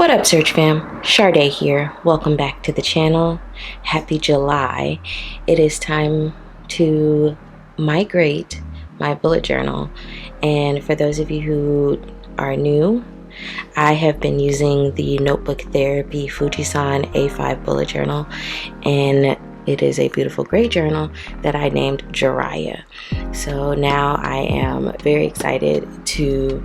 What up, Search fam? Sharde here. Welcome back to the channel. Happy July. It is time to migrate my bullet journal. And for those of you who are new, I have been using the Notebook Therapy Fujisan A5 bullet journal, and it is a beautiful gray journal that I named Jiraiya. So now I am very excited to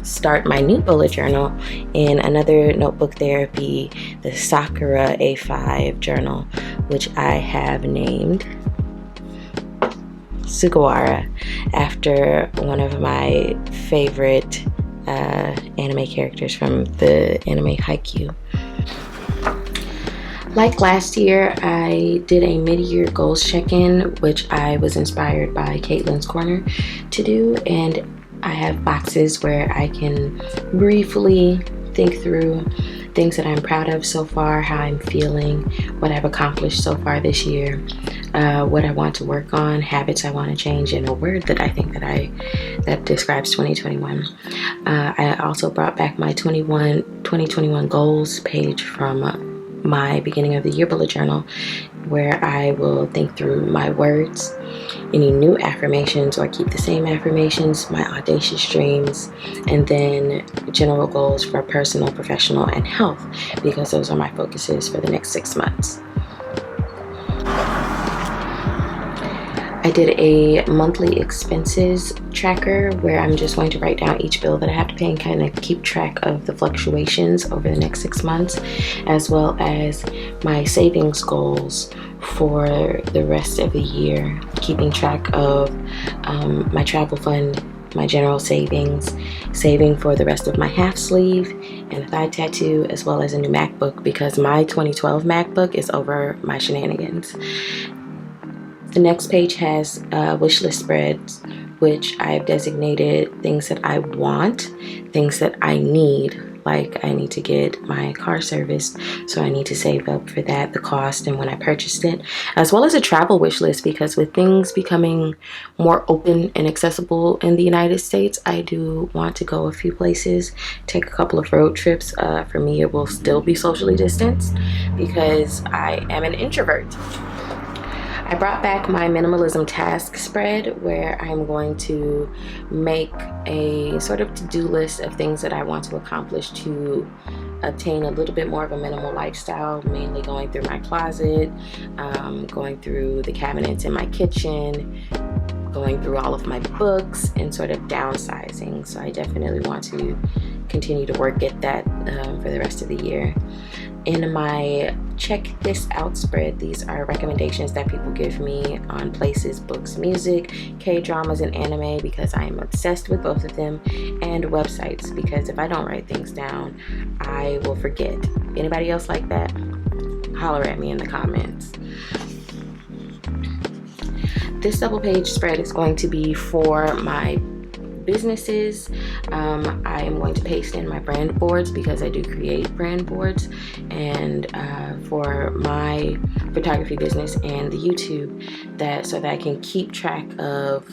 start my new bullet journal in another Notebook Therapy, the Sakura A5 journal, which I have named Sugawara, after one of my favorite anime characters from the anime Haikyuu. Like last year, I did a mid-year goals check-in, which I was inspired by Caitlin's Corner to do, and I have boxes where I can briefly think through things that I'm proud of so far, how I'm feeling, what I've accomplished so far this year, what I want to work on, habits I want to change, and a word that I think that describes 2021. I also brought back my 2021 goals page from my beginning of the year bullet journal, where I will think through my words, any new affirmations or keep the same affirmations, my audacious dreams, and then general goals for personal, professional, and health, because those are my focuses for the next 6 months. I did a monthly expenses tracker where I'm just going to write down each bill that I have to pay and kind of keep track of the fluctuations over the next 6 months, as well as my savings goals for the rest of the year, keeping track of my travel fund, my general savings, saving for the rest of my half sleeve and a thigh tattoo, as well as a new MacBook, because my 2012 MacBook is over my shenanigans. The next page has wish list spreads, which I've designated things that I want, things that I need, like I need to get my car serviced, so I need to save up for that, the cost, and when I purchased it, as well as a travel wish list, because with things becoming more open and accessible in the United States, I do want to go a few places, take a couple of road trips. For me, it will still be socially distanced because I am an introvert. I brought back my minimalism task spread, where I'm going to make a sort of to-do list of things that I want to accomplish to obtain a little bit more of a minimal lifestyle, mainly going through my closet, going through the cabinets in my kitchen, going through all of my books, and sort of downsizing. So I definitely want to continue to work at that for the rest of the year. In my check this out spread, these are recommendations that people give me on places, books, music, K-dramas, and anime, because I am obsessed with both of them, and websites, because if I don't write things down, I will forget. Anybody else like that? Holler at me in the comments. This double page spread is going to be for my businesses. I am going to paste in my brand boards, because I do create brand boards, and for my photography business and the YouTube, so that I can keep track of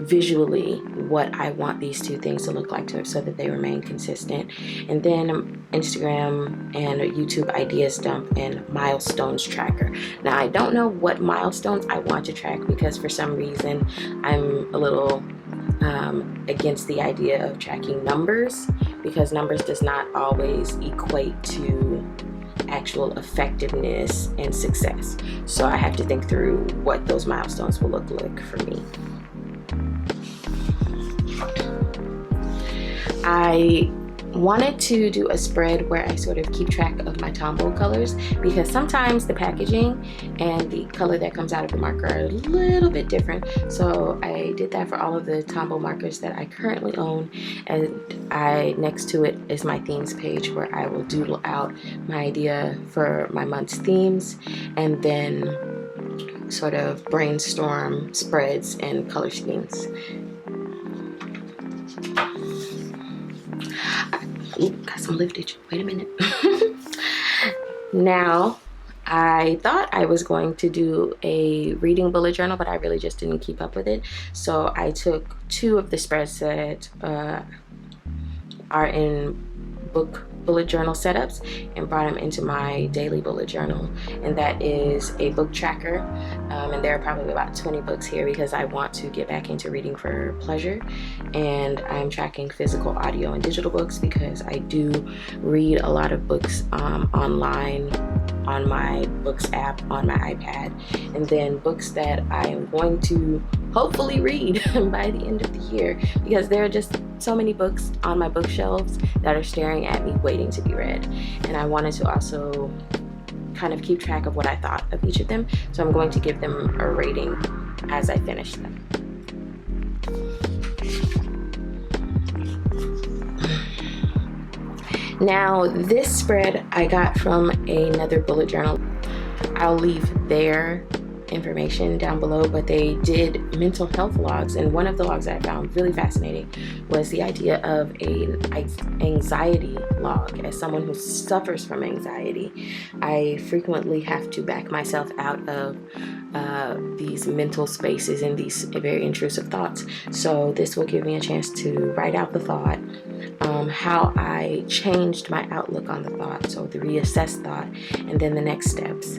visually what I want these two things to look like, so that they remain consistent. And then Instagram and YouTube ideas dump and milestones tracker. Now, I don't know what milestones I want to track, because for some reason I'm a little against the idea of tracking numbers, because numbers does not always equate to actual effectiveness and success. So I have to think through what those milestones will look like for me. I wanted to do a spread where I sort of keep track of my Tombow colors, because sometimes the packaging and the color that comes out of the marker are a little bit different. So I did that for all of the Tombow markers that I currently own, and next to it is my themes page, where I will doodle out my idea for my month's themes, and then sort of brainstorm spreads and color schemes. Ooh, got some liftage. Wait a minute. Now, I thought I was going to do a reading bullet journal, but I really just didn't keep up with it. So I took 2 of the spreads that are in book bullet journal setups and brought them into my daily bullet journal, and that is a book tracker. And there are probably about 20 books here because I want to get back into reading for pleasure, and I'm tracking physical, audio, and digital books because I do read a lot of books online on my books app on my iPad, and then books that I am going to hopefully read by the end of the year, because there are just so many books on my bookshelves that are staring at me waiting to be read, and I wanted to also kind of keep track of what I thought of each of them, so I'm going to give them a rating as I finish them. Now, this spread I got from another bullet journal. I'll leave their information down below, but they did mental health logs, and one of the logs I found really fascinating was the idea of an anxiety log. As someone who suffers from anxiety, I frequently have to back myself out of these mental spaces and these very intrusive thoughts. So this will give me a chance to write out the thought, how I changed my outlook on the thought, so the reassess thought, and then the next steps.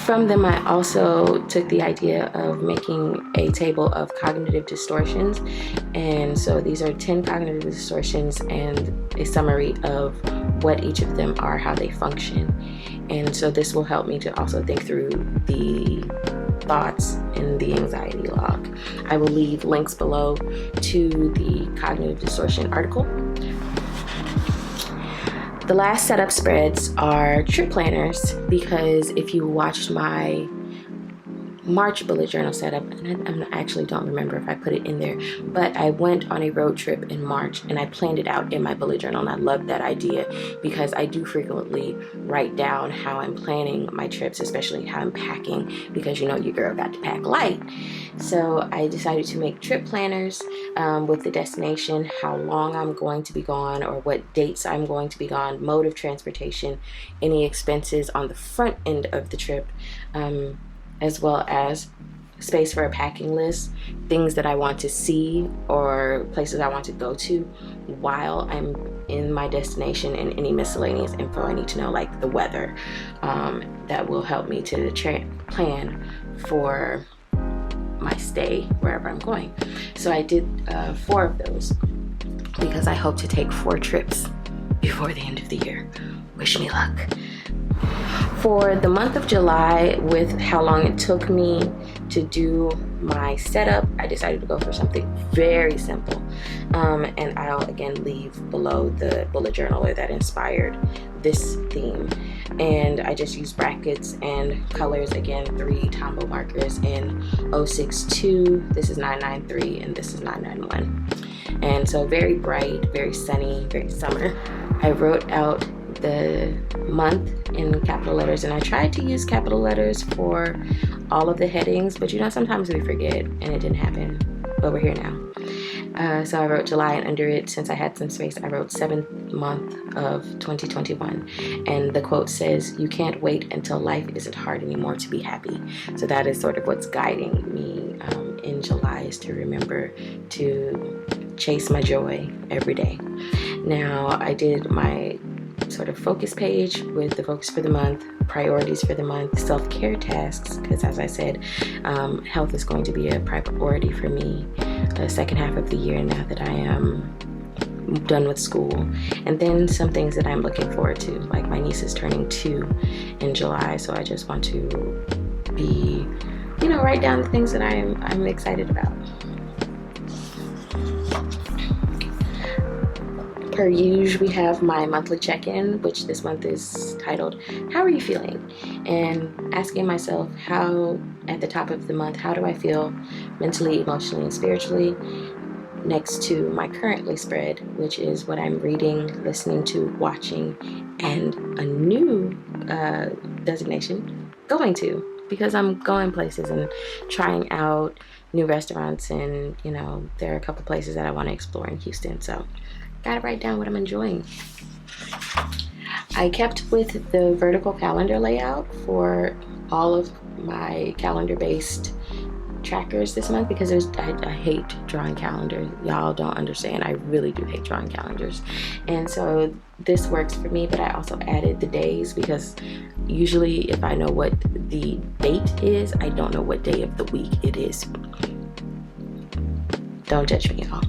From them, I also took the idea of making a table of cognitive distortions, and so these are 10 cognitive distortions and a summary of what each of them are, how they function. And so this will help me to also think through the thoughts in the anxiety log. I will leave links below to the cognitive distortion article. The last setup spreads are trip planners, because if you watched my March bullet journal setup, and I actually don't remember if I put it in there, but I went on a road trip in March and I planned it out in my bullet journal, and I love that idea because I do frequently write down how I'm planning my trips, especially how I'm packing, because you know your girl got to pack light. So I decided to make trip planners with the destination, how long I'm going to be gone or what dates I'm going to be gone, mode of transportation, any expenses on the front end of the trip, as well as space for a packing list, things that I want to see or places I want to go to while I'm in my destination, and any miscellaneous info I need to know, like the weather, that will help me to plan for my stay wherever I'm going. So I did 4 of those because I hope to take 4 trips before the end of the year. Wish me luck. For the month of July, with how long it took me to do my setup, I decided to go for something very simple. And I'll again leave below the bullet journaler that inspired this theme. And I just used brackets and colors, again, 3 Tombow markers in 062, this is 993, and this is 991. And so very bright, very sunny, very summer. I wrote out the month in capital letters, and I tried to use capital letters for all of the headings, but you know, sometimes we forget and it didn't happen, but we're here now. So I wrote July, and under it, since I had some space, I wrote 7th month of 2021, and the quote says, "You can't wait until life isn't hard anymore to be happy." So that is sort of what's guiding me in July, is to remember to chase my joy every day. Now, I did my sort of focus page with the focus for the month, priorities for the month, self-care tasks, because as I said, health is going to be a priority for me the second half of the year now that I am done with school. And then some things that I'm looking forward to, like my niece is turning 2 in July, so I just want to be, you know, write down the things that I'm excited about. Per usual, we have my monthly check-in, which this month is titled, "How are you feeling?" And asking myself, how, at the top of the month, how do I feel mentally, emotionally, and spiritually? Next to my currently spread, which is what I'm reading, listening to, watching, and a new designation, going to, because I'm going places and trying out new restaurants, and you know, there are a couple places that I want to explore in Houston, so gotta write down what I'm enjoying. I kept with the vertical calendar layout for all of my calendar-based trackers this month because I hate drawing calendars. Y'all don't understand. I really do hate drawing calendars. And so this works for me, but I also added the days because usually if I know what the date is, I don't know what day of the week it is. Don't judge me, y'all.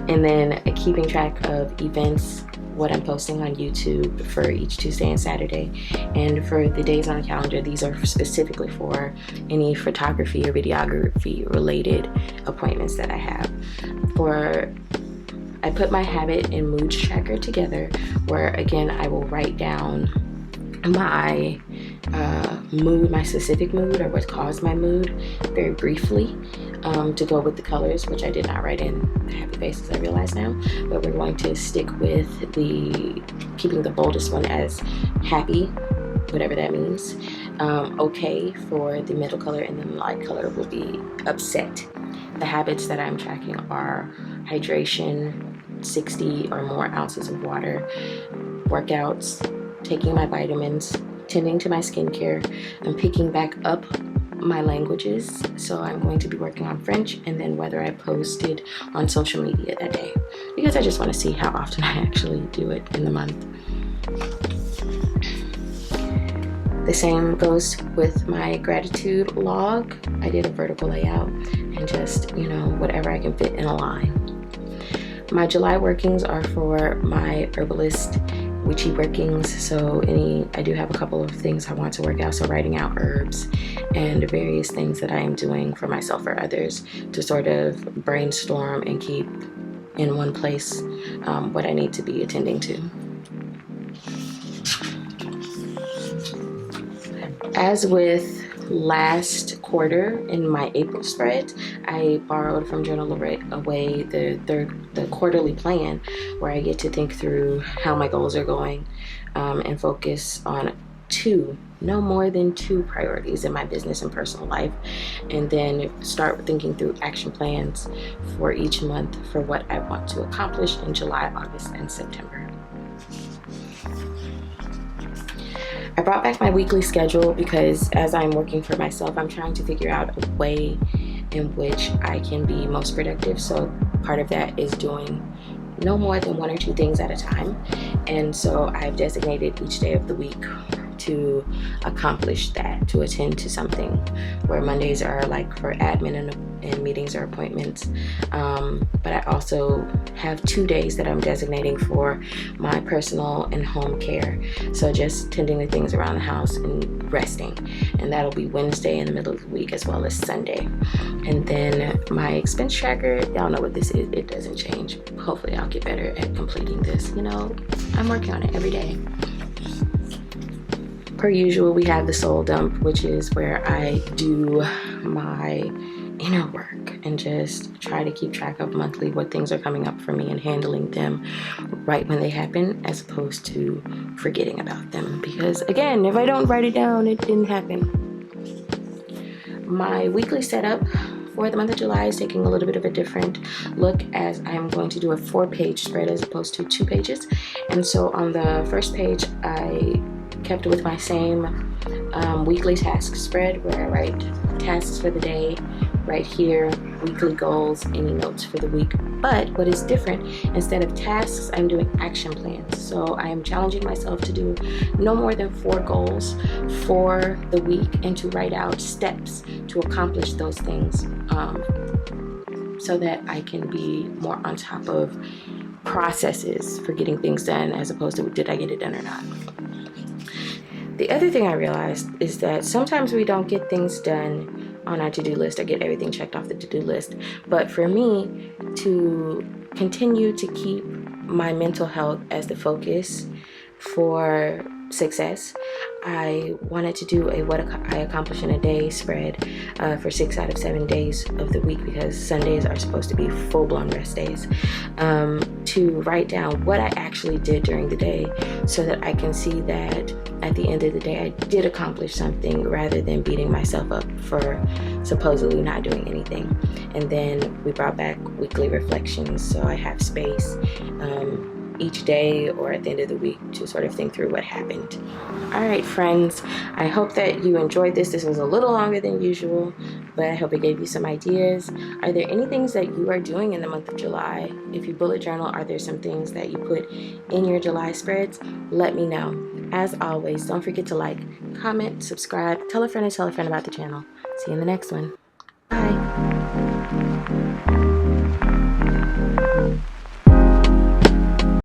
And then keeping track of events, what I'm posting on YouTube for each Tuesday and Saturday. And for the days on the calendar, these are specifically for any photography or videography related appointments that I have. I put my habit and mood tracker together where, again, I will write down my mood, my specific mood, or what caused my mood very briefly, to go with the colors, which I did not write in the happy faces, I realize now, but we're going to stick with keeping the boldest one as happy, whatever that means. Okay for the middle color, and then light color will be upset. The habits that I'm tracking are hydration, 60 or more ounces of water, workouts, taking my vitamins, tending to my skincare. I'm picking back up my languages, so I'm going to be working on French, and then whether I posted on social media that day, because I just want to see how often I actually do it in the month. The same goes with my gratitude log. I did a vertical layout and just, whatever I can fit in a line. My July workings are for my herbalist witchy workings. So I do have a couple of things I want to work out. So writing out herbs and various things that I am doing for myself or others to sort of brainstorm and keep in one place what I need to be attending to. As with last quarter in my April spread, I borrowed from Journal Away the quarterly plan where I get to think through how my goals are going and focus on no more than two priorities in my business and personal life, and then start thinking through action plans for each month for what I want to accomplish in July, August, and September. I brought back my weekly schedule because as I'm working for myself, I'm trying to figure out a way in which I can be most productive. So part of that is doing no more than one or two things at a time. And so I've designated each day of the week to accomplish that, to attend to something, where Mondays are like for admin and meetings or appointments. But I also have 2 days that I'm designating for my personal and home care. So just tending to things around the house and resting. And that'll be Wednesday in the middle of the week as well as Sunday. And then my expense tracker, y'all know what this is. It doesn't change. Hopefully I'll get better at completing this. I'm working on it every day. Per usual, we have the soul dump, which is where I do my inner work and just try to keep track of monthly what things are coming up for me and handling them right when they happen, as opposed to forgetting about them. Because again, if I don't write it down, it didn't happen. My weekly setup for the month of July is taking a little bit of a different look, as I'm going to do a 4-page spread as opposed to 2 pages. And so on the first page, I kept with my same weekly task spread where I write tasks for the day, right here, weekly goals, any notes for the week. But what is different, instead of tasks, I'm doing action plans. So I am challenging myself to do no more than 4 goals for the week and to write out steps to accomplish those things, so that I can be more on top of processes for getting things done as opposed to did I get it done or not. The other thing I realized is that sometimes we don't get things done on our to-do list or get everything checked off the to-do list. But for me, to continue to keep my mental health as the focus for success, I wanted to do a what I accomplish in a day spread for 6 out of 7 days of the week, because Sundays are supposed to be full-blown rest days, to write down what I actually did during the day so that I can see that at the end of the day I did accomplish something, rather than beating myself up for supposedly not doing anything. And then we brought back weekly reflections, so I have space each day or at the end of the week to sort of think through what happened. All right, friends, I hope that you enjoyed this. This was a little longer than usual, but I hope it gave you some ideas. Are there any things that you are doing in the month of July? If you bullet journal, are there some things that you put in your July spreads? Let me know. As always, don't forget to like, comment, subscribe, tell a friend about the channel. See you in the next one. Bye.